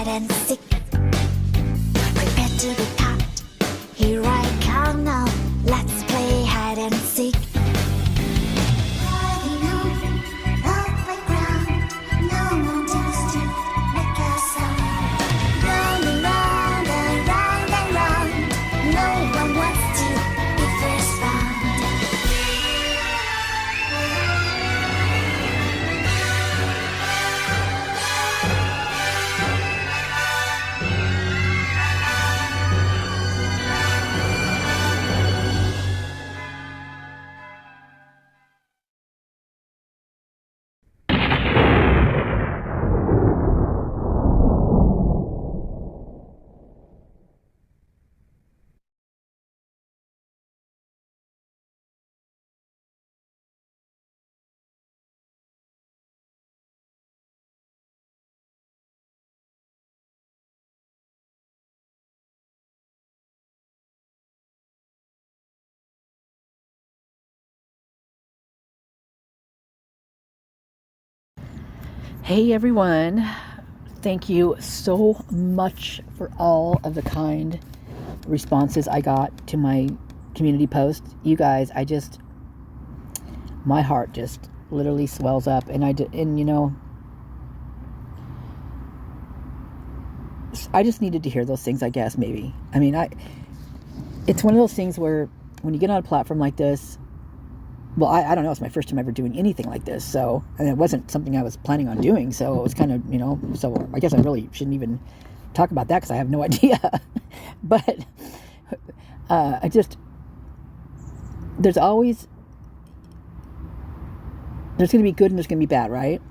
hide and seek. Prepare to be caught. Here I come now. Let's play hide and seek. Hiding on the playground. No one dares to make a sound. Round and round and round and round. No one wants to be first found. Hey everyone, thank you so much for all of the kind responses I got to my community post. You guys, my heart just literally swells up, and I just needed to hear those things, I guess, maybe. I mean, it's one of those things where when you get on a platform like this, well, I don't know, it's my first time ever doing anything like this, so, and it wasn't something I was planning on doing, so it was kind of, so I guess I really shouldn't even talk about that because I have no idea. But there's going to be good and there's going to be bad, right?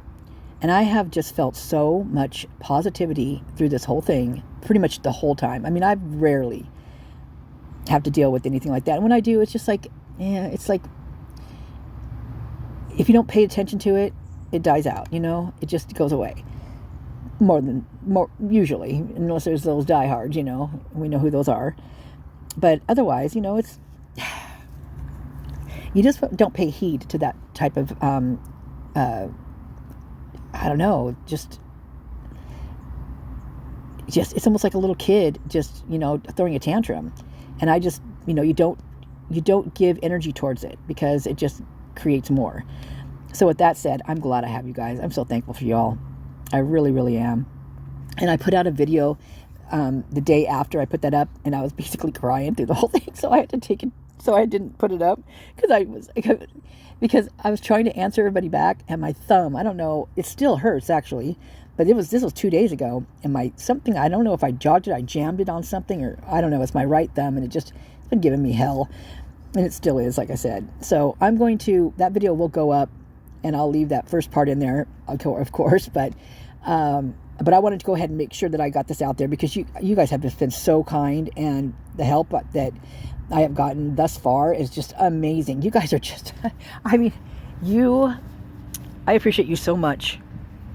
And I have just felt so much positivity through this whole thing, pretty much the whole time. I mean, I rarely have to deal with anything like that, and when I do, it's just like, it's like, if you don't pay attention to it, it dies out, it just goes away. More usually, unless there's those diehards, we know who those are. But otherwise, it's, you just don't pay heed to that type of, I don't know, just it's almost like a little kid just, throwing a tantrum. And I just, you don't give energy towards it because it just creates more. So with that said, I'm glad I have you guys. I'm so thankful for y'all. I really, really am. And I put out a video the day after I put that up, and I was basically crying through the whole thing. So I had to take it. So I didn't put it up because I was trying to answer everybody back, and my thumb, I don't know, it still hurts actually, but this was 2 days ago, and I don't know if I jogged it, I jammed it on something, or I don't know. It's my right thumb, and it's been giving me hell. And it still is, like I said. So that video will go up, and I'll leave that first part in there, of course. But I wanted to go ahead and make sure that I got this out there because you guys have just been so kind, and the help that I have gotten thus far is just amazing. You guys are just, I mean, I appreciate you so much.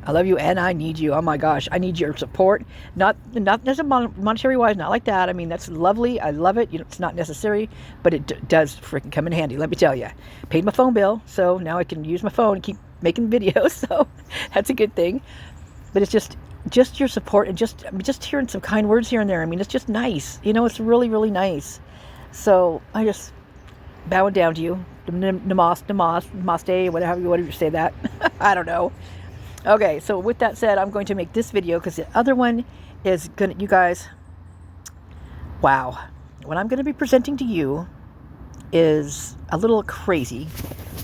I love you, and I need you. Oh my gosh, I need your support. Not necessarily monetary wise, not like that. I mean, that's lovely. I love it. It's not necessary, but it does freaking come in handy. Let me tell you. Paid my phone bill, so now I can use my phone and keep making videos. So that's a good thing. But it's just your support, and just hearing some kind words here and there. I mean, it's just nice. It's really, really nice. So I just bowing down to you. Namaste, whatever you say that. I don't know. Okay, so with that said, I'm going to make this video because the other one is you guys, wow. What I'm going to be presenting to you is a little crazy.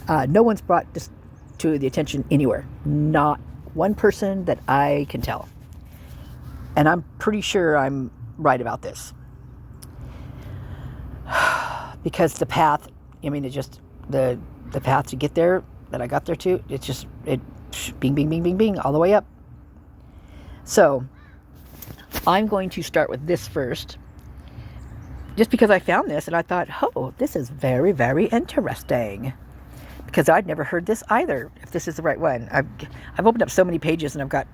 No one's brought this to the attention anywhere. Not one person that I can tell. And I'm pretty sure I'm right about this. Because the path, I mean, the path to get there, that I got there to, bing, bing, bing, bing, bing, all the way up. So I'm going to start with this first, just because I found this and I thought, oh, this is very, very interesting, because I'd never heard this either, if this is the right one. I've opened up so many pages, and I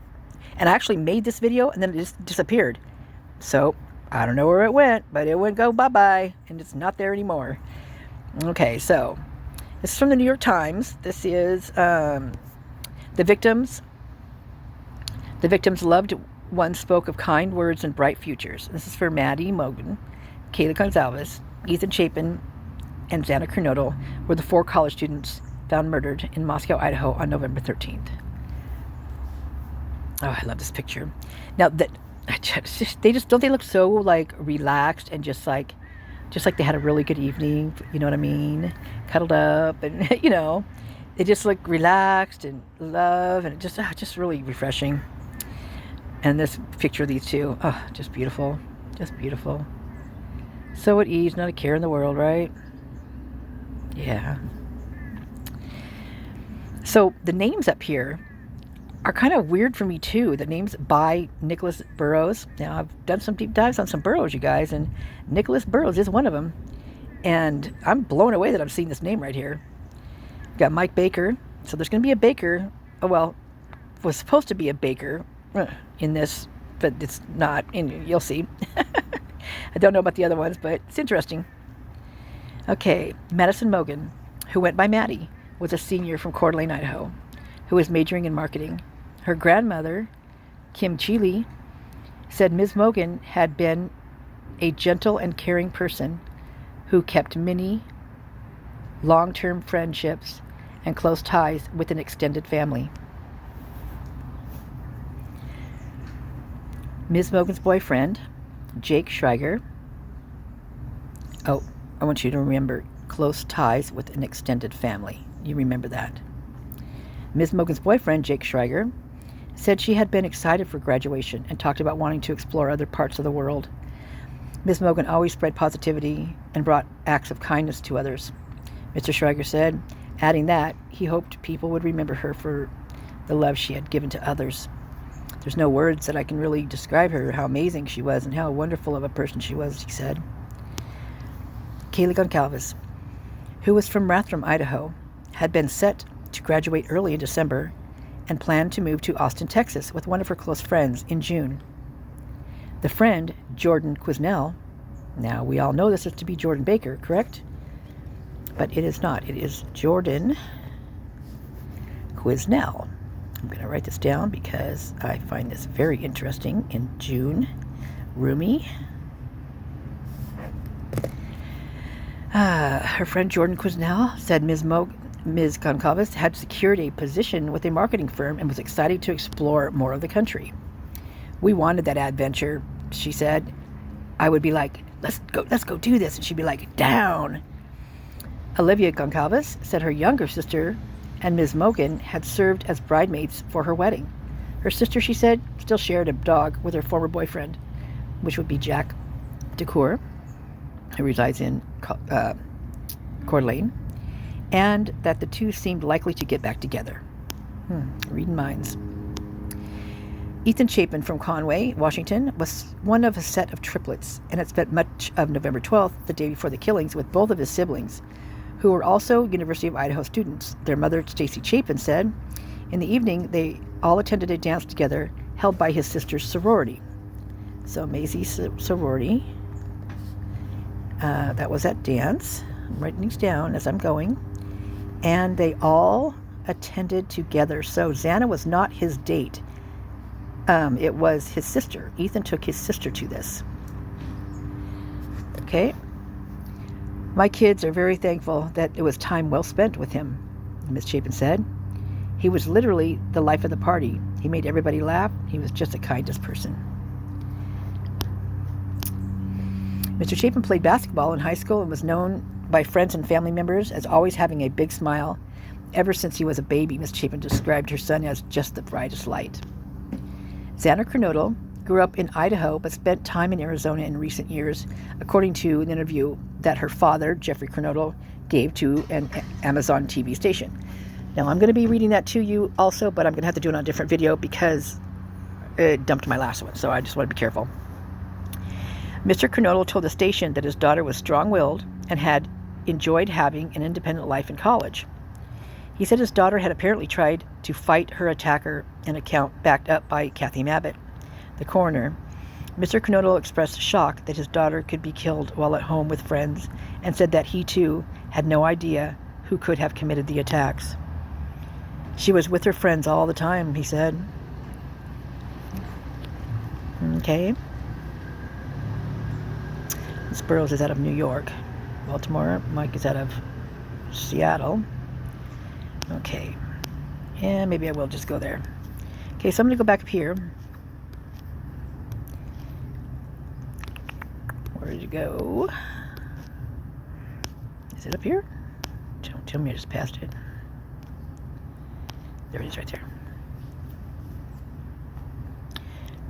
actually made this video, and then it just disappeared. So I don't know where it went, but it would go bye-bye, and it's not there anymore. Okay, so this is from the New York Times. This is the victims loved one spoke of kind words and bright futures. This is for Maddie Mogan, Kaylee Goncalves, Ethan Chapin, and Xana Kernodle were the 4 college students found murdered in Moscow, Idaho on November 13th. Oh, I love this picture. Now, they look so like relaxed and just like they had a really good evening, you know what I mean? Cuddled up and, they just look relaxed and love, and it just really refreshing. And this picture of these two, just beautiful, just beautiful. So at ease, not a care in the world, right? Yeah. So the names up here are kind of weird for me too. The name's by Nicholas Burroughs. Now, I've done some deep dives on some Burroughs, you guys, and Nicholas Burroughs is one of them. And I'm blown away that I'm seeing this name right here. We've got Mike Baker. So there's going to be a baker. Oh, well, was supposed to be a baker in this, but it's not. And you'll see. I don't know about the other ones, but it's interesting. Okay, Madison Mogan, who went by Maddie, was a senior from Coeur d'Alene, Idaho, who was majoring in marketing. Her grandmother, Kim Chile, said Ms. Mogan had been a gentle and caring person who kept many long-term friendships and close ties with an extended family. Ms. Mogan's boyfriend, Jake Shriger. Oh, I want you to remember close ties with an extended family. You remember that. Ms. Mogan's boyfriend, Jake Shriger, said she had been excited for graduation and talked about wanting to explore other parts of the world. Ms. Mogan always spread positivity and brought acts of kindness to others. Mr. Shriger said, adding that he hoped people would remember her for the love she had given to others. There's no words that I can really describe her, how amazing she was and how wonderful of a person she was, he said. Kaylee Goncalves, who was from Rathdrum, Idaho, had been set to graduate early in December and planned to move to Austin, Texas with one of her close friends in June. The friend, Jordan Quisnell, now we all know this is to be Jordan Baker, correct? But it is not. It is Jordan Quisnell. I'm going to write this down because I find this very interesting. In June, ROOMIE. Her friend Jordan Quisnell said Ms. Goncalves had secured a position with a marketing firm and was excited to explore more of the country. We wanted that adventure, she said. I would be like, let's go do this. And she'd be like, down. Olivia Goncalves said her younger sister and Ms. Mogan had served as bridesmaids for her wedding. Her sister, she said, still shared a dog with her former boyfriend, which would be Jack ducoeur, who resides in Coeur d'Alene, and that the two seemed likely to get back together. Reading minds. Ethan Chapin from Conway, Washington, was one of a set of triplets and had spent much of November 12th, the day before the killings, with both of his siblings, who were also University of Idaho students. Their mother, Stacy Chapin, said, in the evening, they all attended a dance together held by his sister's sorority. So Maisie's sorority. That was that dance. I'm writing these down as I'm going. And they all attended together. So Xana was not his date. It was his sister. Ethan took his sister to this. Okay. My kids are very thankful that it was time well spent with him, Miss Chapin said. He was literally the life of the party. He made everybody laugh. He was just the kindest person. Mr. Chapin played basketball in high school and was known by friends and family members as always having a big smile. Ever since he was a baby, Miss Chapin described her son as just the brightest light. Xana Kernodle grew up in Idaho but spent time in Arizona in recent years, according to an interview that her father, Jeffrey Kernodle, gave to an Amazon TV station. Now, I'm going to be reading that to you also, but I'm going to have to do it on a different video because it dumped my last one, so I just want to be careful. Mr. Kernodle told the station that his daughter was strong-willed and had enjoyed having an independent life in college. He said his daughter had apparently tried to fight her attacker, an account backed up by Kathy Mabbitt, the coroner. Mr. Kernodle expressed shock that his daughter could be killed while at home with friends and said that he, too, had no idea who could have committed the attacks. She was with her friends all the time, he said. Okay. Burroughs is out of New York. Baltimore. Mike is out of Seattle. Okay. And maybe I will just go there. Okay, so I'm going to go back up here. Where did you go? Is it up here? Don't tell me I just passed it. There it is right there.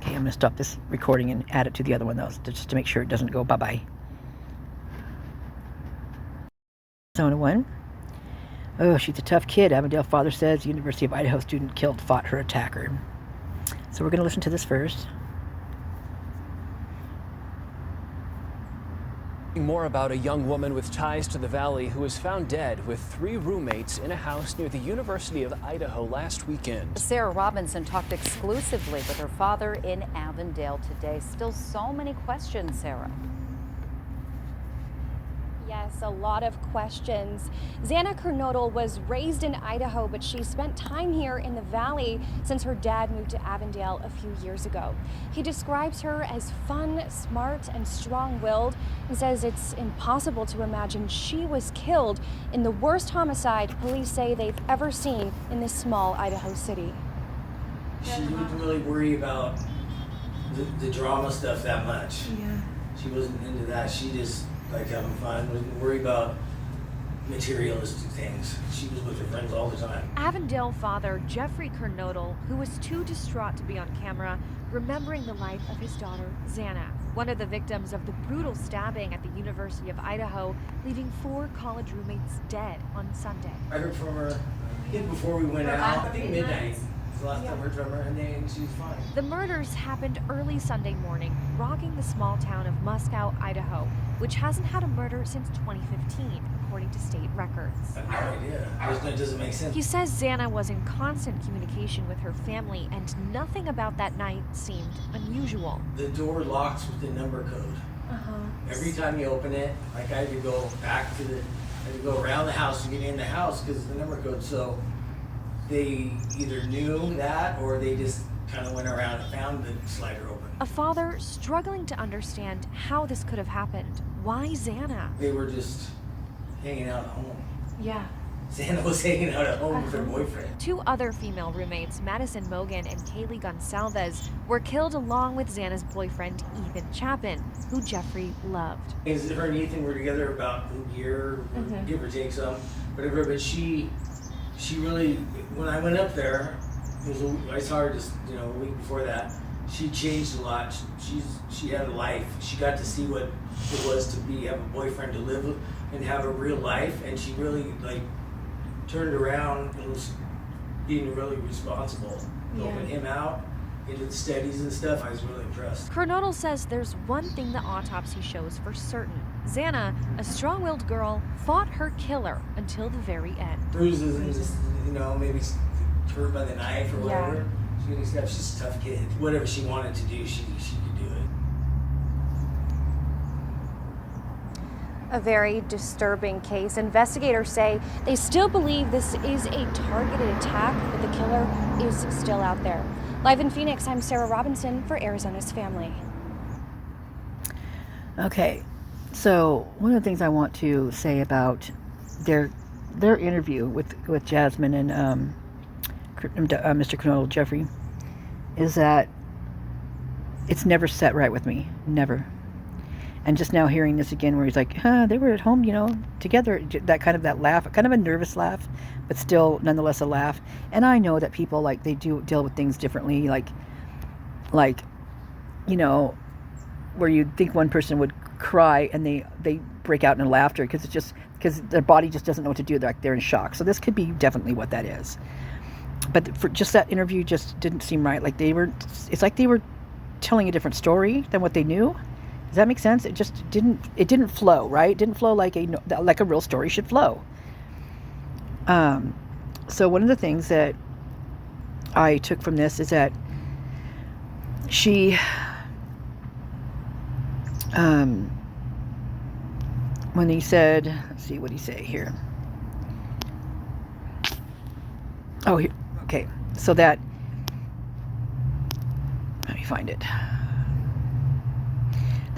Okay, I'm going to stop this recording and add it to the other one, though, just to make sure it doesn't go bye-bye. Zone 1. Oh, she's a tough kid. Avondale father says University of Idaho student fought her attacker. So we're going to listen to this first. More about a young woman with ties to the valley who was found dead with 3 roommates in a house near the University of Idaho last weekend. Sarah Robinson talked exclusively with her father in Avondale today. Still so many questions, Sarah. Yes, a lot of questions. Xana Kernodle was raised in Idaho, but she spent time here in the valley since her dad moved to Avondale a few years ago. He describes her as fun, smart, and strong-willed, and says it's impossible to imagine she was killed in the worst homicide police say they've ever seen in this small Idaho city. She didn't really worry about the drama stuff that much. Yeah. She wasn't into that. She just liked having fun, wasn't worried about materialistic things. She was with her friends all the time. Avondale father Jeffrey Kernodle, who was too distraught to be on camera, remembering the life of his daughter, Xana, one of the victims of the brutal stabbing at the University of Idaho, leaving 4 college roommates dead on Sunday. I heard from her, I think before we went out, I think midnight. The last time I heard from her, and then she was fine. The murders happened early Sunday morning, rocking the small town of Muskow, Idaho, which hasn't had a murder since 2015, according to state records. I have no idea. It doesn't make sense. He says Xana was in constant communication with her family, and nothing about that night seemed unusual. The door locks with the number code. Every time you open it, like I had to go back to I had to go around the house to get in the house because of the number code. So they either knew that or they just kind of went around and found the slider open. A father struggling to understand how this could have happened. Why Xana? They were just hanging out at home. Yeah. Xana was hanging out at home with her boyfriend. 2 other female roommates, Madison Mogan and Kaylee Goncalves, were killed along with Xana's boyfriend, Ethan Chapin, who Jeffrey loved. Her and Ethan were together about a year, give or take some, whatever, but she really, when I went up there, I saw her just, a week before that, she changed a lot. She had a life. She got to see what it was to have a boyfriend to live with and have a real life, and she really turned around and was being really responsible, helping him out into the studies and stuff. I was really impressed. Kernodle says there's one thing the autopsy shows for certain. Xana, a strong-willed girl, fought her killer until the very end. Bruises and just, maybe hurt by the knife or whatever. She's just a tough kid. Whatever she wanted to do, she could do it. A very disturbing case. Investigators say they still believe this is a targeted attack, but the killer is still out there. Live in Phoenix, I'm Sarah Robinson for Arizona's Family. Okay, so one of the things I want to say about their interview with Jasmine and Mr. Kernodle, Jeffrey, is that it's never set right with me, never. And just now hearing this again, where he's like, they were at home, together, that laugh, kind of a nervous laugh, but still nonetheless a laugh. And I know that people they do deal with things differently, like where you'd think one person would cry and they break out in laughter because their body just doesn't know what to do. They're in shock. So this could be definitely what that is. But for just that interview just didn't seem right. It's like they were telling a different story than what they knew. Does that make sense? It just didn't flow, right? It didn't flow like a real story should flow. So one of the things that I took from this is that she, when he said, let's see what he say here. Oh, here, okay. So that, let me find it.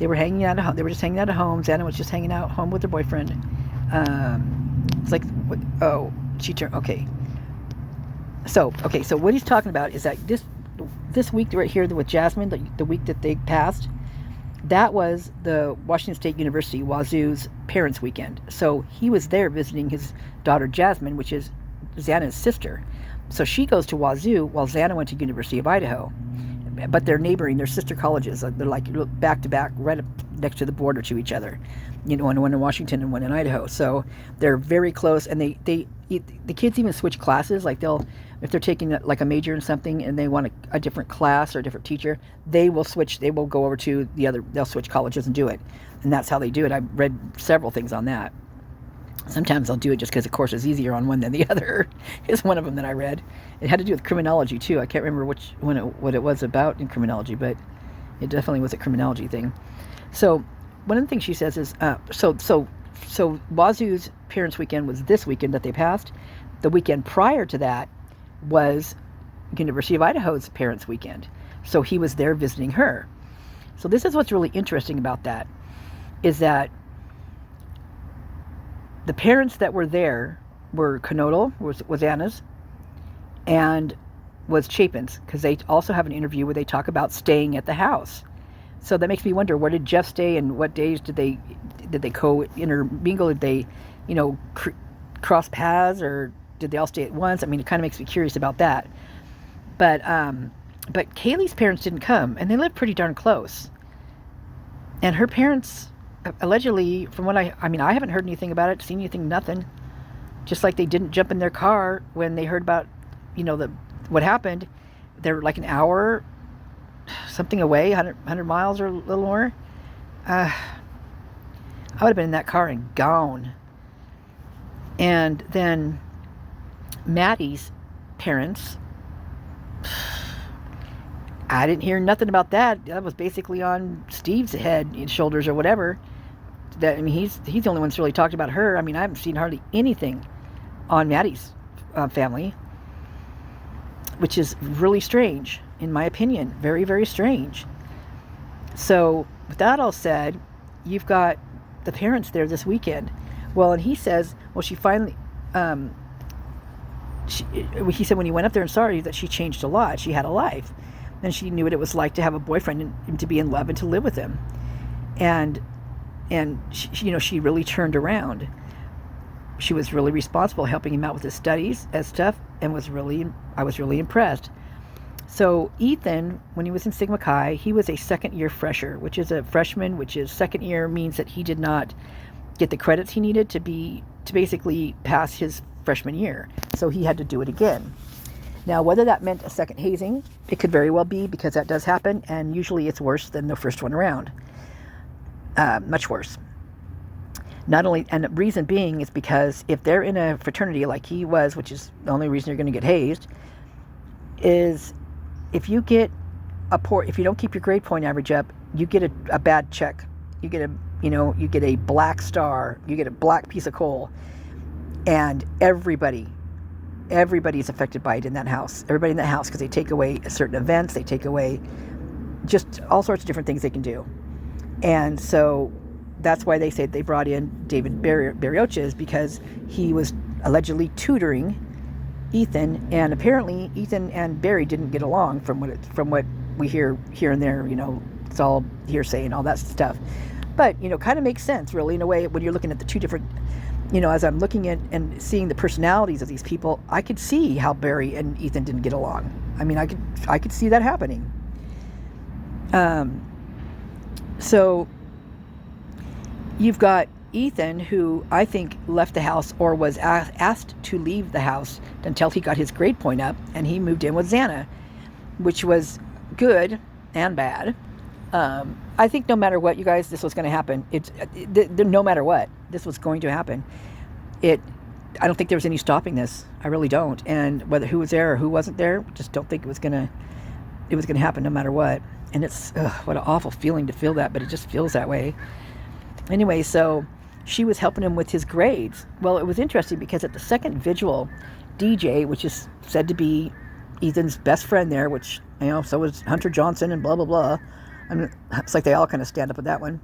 They were hanging out at home. They were just hanging out at home. Xana was just hanging out home with her boyfriend. It's like, oh, she turned, okay. So what he's talking about is that this week right here with Jasmine, the week that they passed, that was the Washington State University, Wazoo's parents' weekend. So he was there visiting his daughter Jasmine, which is Xana's sister. So she goes to Wazoo while Xana went to University of Idaho. But they're neighboring, they're sister colleges. They're like back to back, right up next to the border to each other. You know, one in Washington and one in Idaho. So they're very close, and the kids even switch classes. Like if they're taking like a major in something and they want a different class or a different teacher, they will switch. They will go over to the other. They'll switch colleges and do it, and that's how they do it. I've read several things on that. Sometimes I'll do it just because the course is easier on one than the other. Is one of them that I read. It had to do with criminology too. I can't remember what it was about in criminology, but it definitely was a criminology thing. So one of the things she says is, so Wazoo's parents' weekend was this weekend that they passed. The weekend prior to that was University of Idaho's parents' weekend. So he was there visiting her. So this is what's really interesting about that, is that the parents that were there were Kernodle, was Anna's, and was Chapin's, because they also have an interview where they talk about staying at the house. So that makes me wonder, where did Jeff stay, and what days did they co-intermingle? Did they, cross paths, or did they all stay at once? I mean, it kind of makes me curious about that. But Kaylee's parents didn't come, and they lived pretty darn close. And her parents, allegedly, from what I haven't heard anything about it, seen anything, nothing. Just like they didn't jump in their car when they heard about, what happened. They're like an hour something away, 100 miles or a little more. I would have been in that car and gone. And then Maddie's parents, I didn't hear nothing about that. That was basically on Steve's head and shoulders or whatever. He's the only one that's really talked about her. I haven't seen hardly anything on Maddie's family, which is really strange, in my opinion. Very, very strange. So with that all said, you've got the parents there this weekend. Well, and he says, well, she finally, he said when he went up there and saw her, that she changed a lot. She had a life. And she knew what it was like to have a boyfriend and to be in love and to live with him. And she really turned around. She was really responsible, helping him out with his studies and stuff, and I was really impressed. So Ethan, when he was in Sigma Chi, he was a second-year fresher, which is a freshman, which is second year means that he did not get the credits he needed to basically pass his freshman year. So he had to do it again. Now, whether that meant a second hazing, it could very well be, because that does happen, and usually it's worse than the first one around. Much worse. Not only, and the reason being is because if they're in a fraternity like he was, which is the only reason you're going to get hazed, is if you don't keep your grade point average up, you get a bad check. You get a black star. You get a black piece of coal, and everybody's affected by it in that house. Everybody in that house, because they take away certain events, they take away just all sorts of different things they can do. And so that's why they say they brought in David Berrichoa, is because he was allegedly tutoring Ethan, and apparently Ethan and Barry didn't get along from what we hear here and there. It's all hearsay and all that stuff. But kind of makes sense, really, in a way, when you're looking at the two different. As I'm looking at and seeing the personalities of these people, I could see how Barry and Ethan didn't get along. I could see that happening. So you've got Ethan, who I think left the house or was asked to leave the house until he got his grade point up, and he moved in with Xana, which was good and bad. I think no matter what, you guys, this was going to happen. No matter what, this was going to happen. I don't think there was any stopping this. I really don't. And who was there or who wasn't there, just don't think it was going to happen no matter what. And it's, what an awful feeling to feel that, but it just feels that way. Anyway, so she was helping him with his grades. Well, it was interesting because at the second vigil, DJ, which is said to be Ethan's best friend there, which, so was Hunter Johnson and blah, blah, blah. And it's like they all kind of stand up with that one.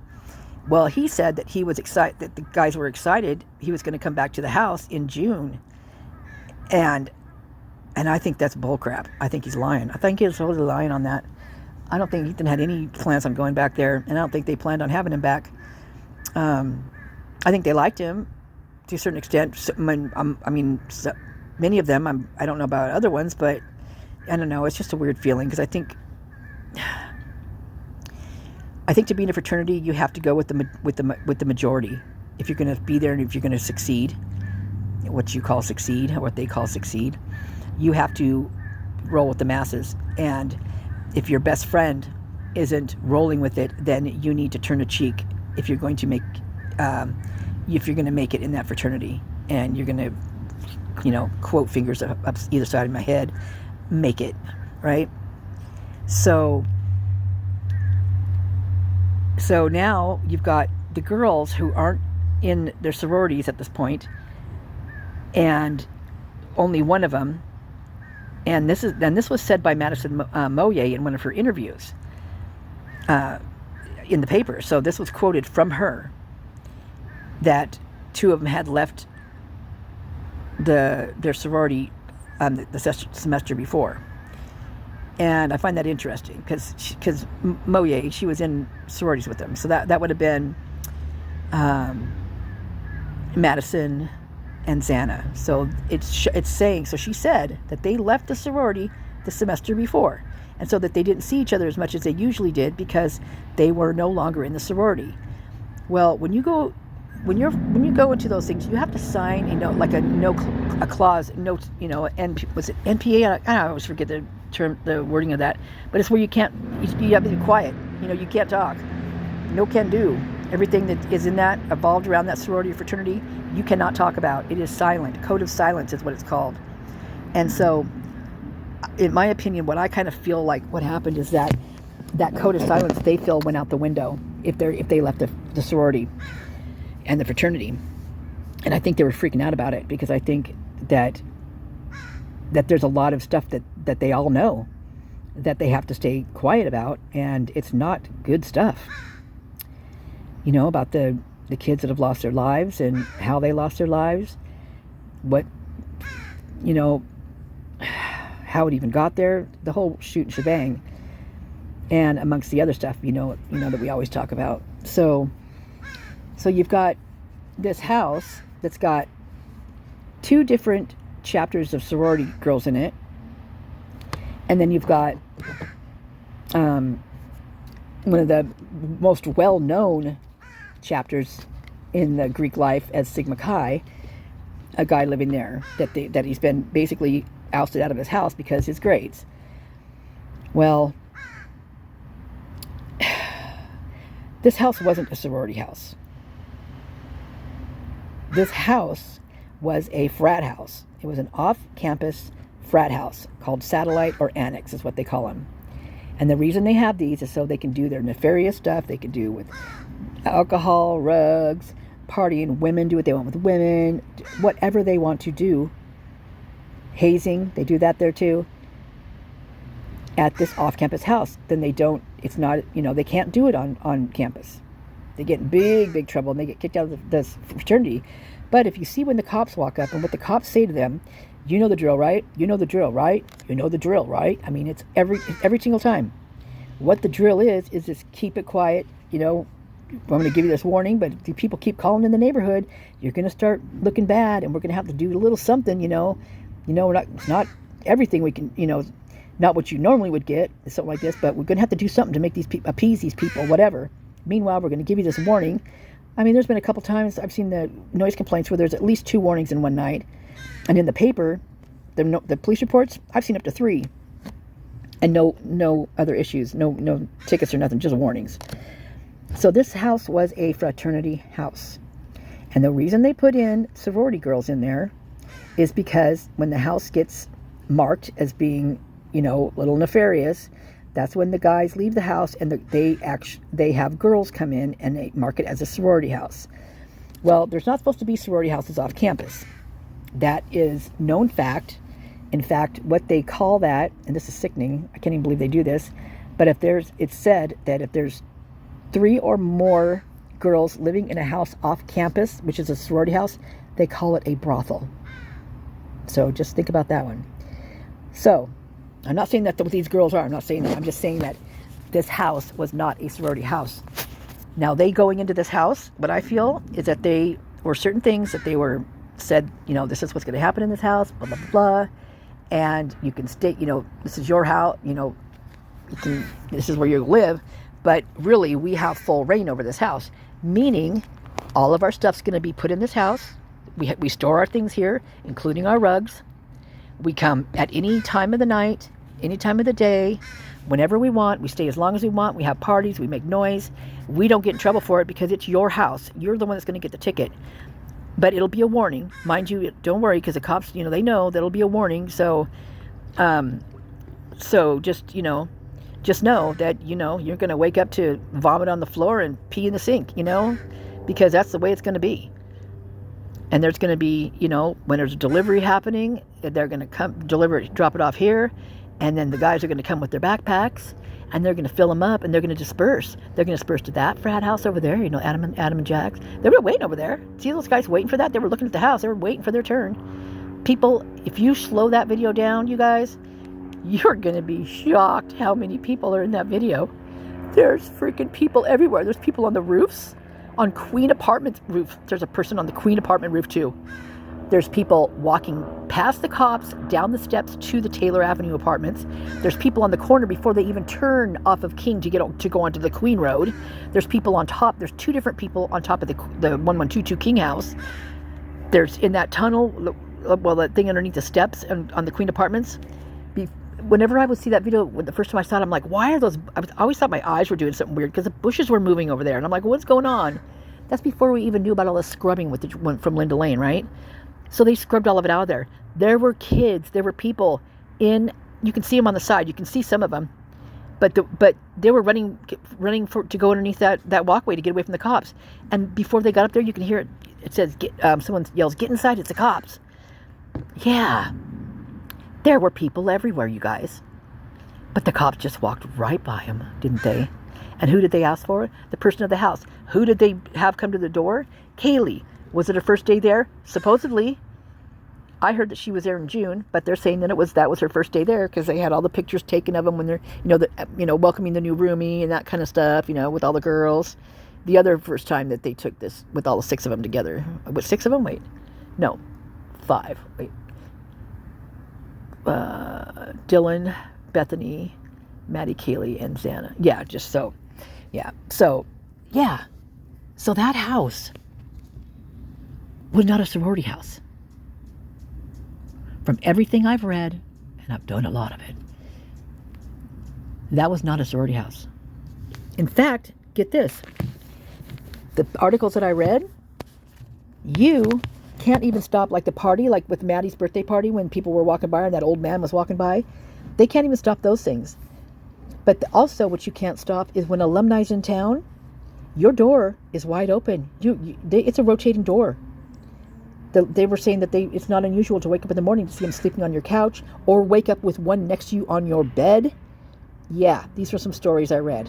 Well, he said that he was excited, that the guys were excited he was going to come back to the house in June. And I think that's bullcrap. I think he's lying. I think he's totally lying on that. I don't think Ethan had any plans on going back there, and I don't think they planned on having him back. I think they liked him to a certain extent. I mean, many of them. I don't know about other ones, but I don't know. It's just a weird feeling because I think to be in a fraternity, you have to go with the majority. If you're going to be there and if you're going to succeed, what you call succeed, or what they call succeed, you have to roll with the masses. And if your best friend isn't rolling with it, then you need to turn a cheek if you're going to make it in that fraternity. And you're going to, quote fingers up either side of my head, make it, right? So now you've got the girls who aren't in their sororities at this point, and only one of them. And this was said by Madison Moye in one of her interviews in the paper. So this was quoted from her, that two of them had left their sorority the semester before. And I find that interesting because Moye, she was in sororities with them. So that would have been Madison and Xana. So it's saying, so she said that they left the sorority the semester before, and so that they didn't see each other as much as they usually did because they were no longer in the sorority. Well, when you go into those things, you have to sign, a clause, note, was it NPA? I always forget the wording of that, but it's where you have to be quiet. You can't talk. No can do. Everything that is in that, evolved around that sorority or fraternity, you cannot talk about. It is silent. Code of silence is what it's called. And so, in my opinion, what I kind of feel like what happened is that code of silence they feel went out the window if they left the sorority and the fraternity. And I think they were freaking out about it because I think that there's a lot of stuff that they all know that they have to stay quiet about, and it's not good stuff. About the kids that have lost their lives and how they lost their lives, how it even got there, the whole shoot and shebang, and amongst the other stuff, that we always talk about. So you've got this house that's got two different chapters of sorority girls in it, and then you've got one of the most well-known chapters in the Greek life as Sigma Chi, a guy living there that he's been basically ousted out of his house because his grades. Well, this house wasn't a sorority house. This house was a frat house. It was an off-campus frat house called satellite or annex is what they call them. And the reason they have these is so they can do their nefarious stuff they can do with alcohol, rugs, partying, women, do what they want with women, whatever they want to do. Hazing, they do that there too. At this off-campus house, then they can't do it on campus. They get in big trouble and they get kicked out of the fraternity. But if you see when the cops walk up and what the cops say to them, you know the drill, right? You know the drill, right? You know the drill, right? I mean, it's every single time. What the drill is just keep it quiet. I'm going to give you this warning, but if people keep calling in the neighborhood, you're going to start looking bad, and we're going to have to do a little something, it's not everything we can, not what you normally would get, something like this, but we're going to have to do something to make appease these people, whatever. Meanwhile, we're going to give you this warning. I mean, there's been a couple times I've seen the noise complaints where there's at least 2 warnings in one night. And in the paper, the police reports, I've seen up to 3. And no other issues, no tickets or nothing, just warnings. So this house was a fraternity house. And the reason they put in sorority girls in there is because when the house gets marked as being, a little nefarious, that's when the guys leave the house and they have girls come in and they mark it as a sorority house. Well, there's not supposed to be sorority houses off campus. That is known fact. In fact, what they call that, and this is sickening, I can't even believe they do this, But it's said that if there's 3 or more girls living in a house off campus, which is a sorority house, they call it a brothel. So just think about that one. So I'm not saying that what these girls are. I'm not saying that. I'm just saying that this house was not a sorority house. Now, they going into this house, what I feel is that they were certain things that they were said, this is what's going to happen in this house, blah, blah, blah. And you can stay, this is your house, this is where you live. But really, we have full reign over this house, meaning all of our stuff's going to be put in this house. We store our things here, including our rugs. We come at any time of the night, any time of the day, whenever we want. We stay as long as we want. We have parties. We make noise. We don't get in trouble for it because it's your house. You're the one that's going to get the ticket. But it'll be a warning. Mind you, don't worry, because the cops, they know that it'll be a warning. So, just know that, you're going to wake up to vomit on the floor and pee in the sink, because that's the way it's going to be. And there's going to be, when there's a delivery happening, they're going to come drop it off here. And then the guys are going to come with their backpacks and they're going to fill them up and they're going to disperse. They're going to disperse to that frat house over there, Adam and Jack's. They were waiting over there. See those guys waiting for that? They were looking at the house. They were waiting for their turn. People, if you slow that video down, you guys, you're going to be shocked how many people are in that video. There's freaking people everywhere. There's people on the roofs, on Queen Apartments roof. There's a person on the Queen Apartment roof too. There's people walking past the cops, down the steps to the Taylor Avenue apartments. There's people on the corner before they even turn off of King to go onto the Queen Road. There's people on top. There's 2 different people on top of the 1122 King House. There's in that tunnel, that thing underneath the steps on the Queen Apartments. Whenever I would see that video, the first time I saw it, I'm like, why are those? I always thought my eyes were doing something weird because the bushes were moving over there. And I'm like, what's going on? That's before we even knew about all the scrubbing from Linda Lane, right? So they scrubbed all of it out of there. There were kids. There were people in. You can see them on the side. You can see some of them, but they were running to go underneath that walkway to get away from the cops. And before they got up there, you can hear it. It says, someone yells, "Get inside! It's the cops!" Yeah, there were people everywhere, you guys. But the cops just walked right by them, didn't they? And who did they ask for? The person of the house. Who did they have come to the door? Kaylee. Was it her first day there? Supposedly. I heard that she was there in June, but they're saying that that was her first day there because they had all the pictures taken of them when they're, welcoming the new roomie and that kind of stuff, with all the girls. The other first time that they took this with all the 6 of them together. What, 6 of them? Wait. No. 5. Wait. Dylan, Bethany, Maddie, Kaylee, and Xana. Yeah, just so. Yeah. So, yeah. So that house was not a sorority house. From everything I've read, and I've done a lot of it, that was not a sorority house. In fact, get this. The articles that I read, you can't even stop, like the party, like with Maddie's birthday party when people were walking by and that old man was walking by. They can't even stop those things. But also what you can't stop is when alumni's in town, your door is wide open. It's a rotating door. They were saying that it's not unusual to wake up in the morning to see them sleeping on your couch or wake up with one next to you on your bed. Yeah, these are some stories I read.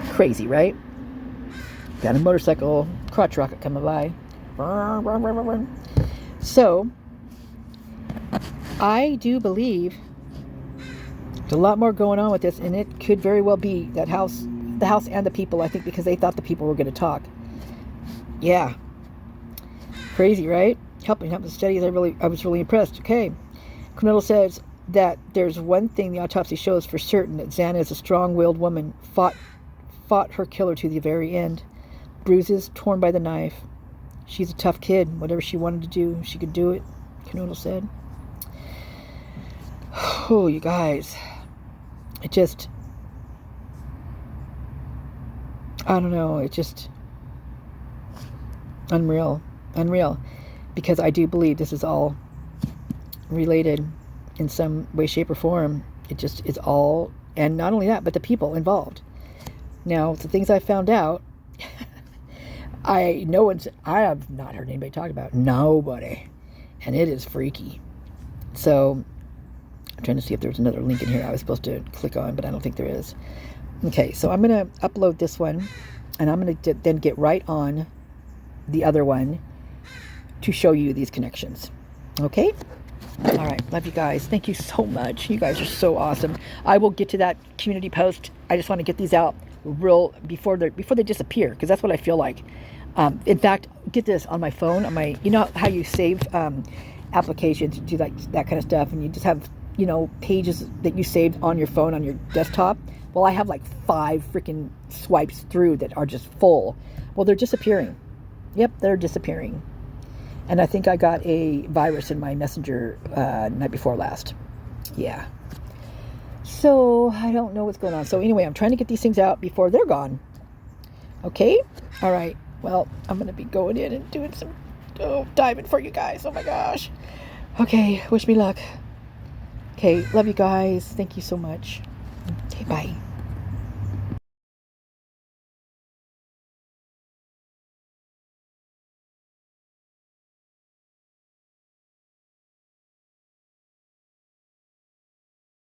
Crazy, right? Got a motorcycle, crotch rocket coming by. So, I do believe there's a lot more going on with this, and it could very well be the house and the people, I think, because they thought the people were going to talk. Yeah. Crazy, right? Helping the studies. I was really impressed. Okay. Kernodle says that there's one thing the autopsy shows for certain, that Xana is a strong-willed woman, fought her killer to the very end. Bruises, torn by the knife. She's a tough kid. Whatever she wanted to do, she could do it, Kernodle said. Oh, you guys. It just... I don't know. It just... Unreal, because I do believe this is all related in some way, shape, or form. It just is all, and not only that, but the people involved. Now, the things I found out, I have not heard anybody talk about. Nobody. And it is freaky. So, trying to see if there's another link in here I was supposed to click on, but I don't think there is. Okay, so I'm going to upload this one, and I'm going to then get right on the other one to show you these connections. Okay? All right, love you guys. Thank you so much. You guys are so awesome. I will get to that community post. I just want to get these out real before they disappear, because that's what I feel like. In fact, get this on my phone, on my, you know how you save applications, do like that kind of stuff, and you just have, you know, pages that you saved on your phone, on your desktop. Well, I have like 5 freaking swipes through that are just full. Well, they're disappearing. Yep, they're disappearing. And I think I got a virus in my messenger night before last. Yeah. So I don't know what's going on. So anyway, I'm trying to get these things out before they're gone. Okay? All right. Well, I'm going to be going in and doing some diving for you guys. Oh my gosh. Okay. Wish me luck. Okay. Love you guys. Thank you so much. Okay. Bye.